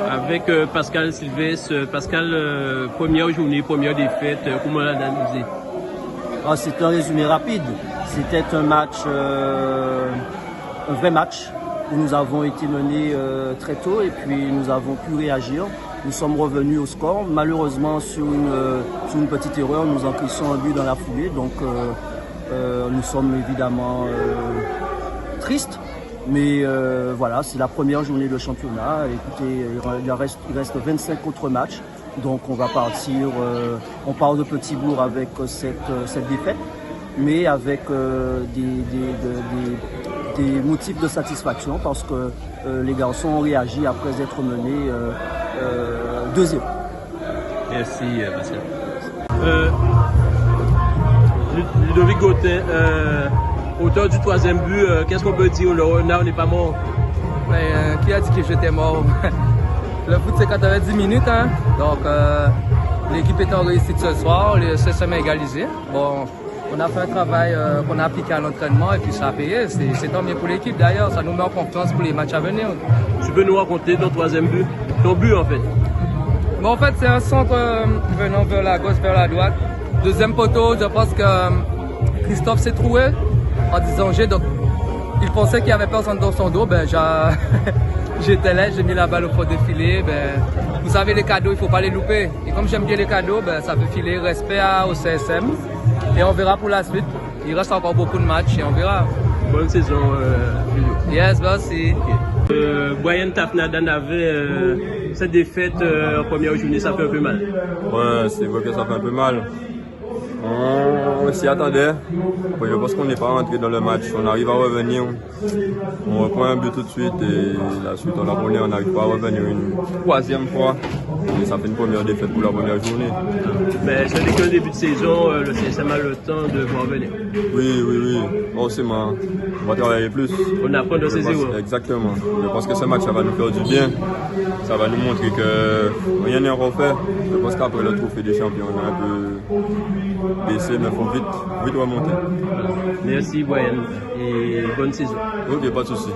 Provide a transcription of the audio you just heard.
Avec Pascal Sylvestre. Pascal, première journée, première défaite, comment l'analyser? C'est un résumé rapide. C'était un match, un vrai match où nous avons été menés très tôt et puis nous avons pu réagir. Nous sommes revenus au score. Malheureusement, sur une petite erreur, nous encaissons un but dans la foulée. Donc, nous sommes évidemment tristes. Mais voilà, c'est la première journée de championnat. Écoutez, il reste 25 autres matchs. Donc on va partir, on part de Petit-Bourg avec cette défaite, mais avec des motifs de satisfaction parce que les garçons ont réagi après être menés 2-0. Merci Pascal. Ludovic Gautin, auteur du 3e but, qu'est-ce qu'on peut dire? Le renard n'est pas mort. Qui a dit que j'étais mort? Le foot c'est 90 minutes, hein? Donc l'équipe est en réussite ce soir, c'est seulement égalisé. Bon, on a fait un travail qu'on a appliqué à l'entraînement et puis ça a payé. C'est tant mieux pour l'équipe d'ailleurs, ça nous met en confiance pour les matchs à venir. Tu peux nous raconter ton 3e but? Ton but en fait? Bon, en fait c'est un centre venant vers la gauche, vers la droite. Deuxième poteau, je pense que Christophe s'est trouvé en disant G, donc il pensait qu'il n'y avait personne dans son dos, ben j'étais là, j'ai mis la balle au fond des filets. Ben, vous savez, les cadeaux, il ne faut pas les louper. Et comme j'aime bien les cadeaux, ben, ça fait filer respect au CSM. Et on verra pour la suite. Il reste encore beaucoup de matchs et on verra. Bonne saison, Yes, merci. Brian Tafnadan avait cette défaite en première journée, ça fait un peu mal. Ouais, c'est vrai que ça fait un peu mal. On s'y attendait. Je pense qu'on n'est pas rentré dans le match. On arrive à revenir. On reprend un but tout de suite et la suite on n'arrive pas à revenir une 3e fois. Et ça fait une première défaite pour la première journée. Mais ce n'est qu'un début de saison, le CSM a le temps de voir venir. Oui. Forcément. On va travailler plus. On apprend de ses erreurs. Exactement. Je pense que ce match ça va nous faire du bien. Ça va nous montrer que rien n'est refait. Je pense qu'après le trophée des champions, on a un peu baissé, mais il faut vite remonter. Merci Brian et bonne saison. Ok, pas de souci.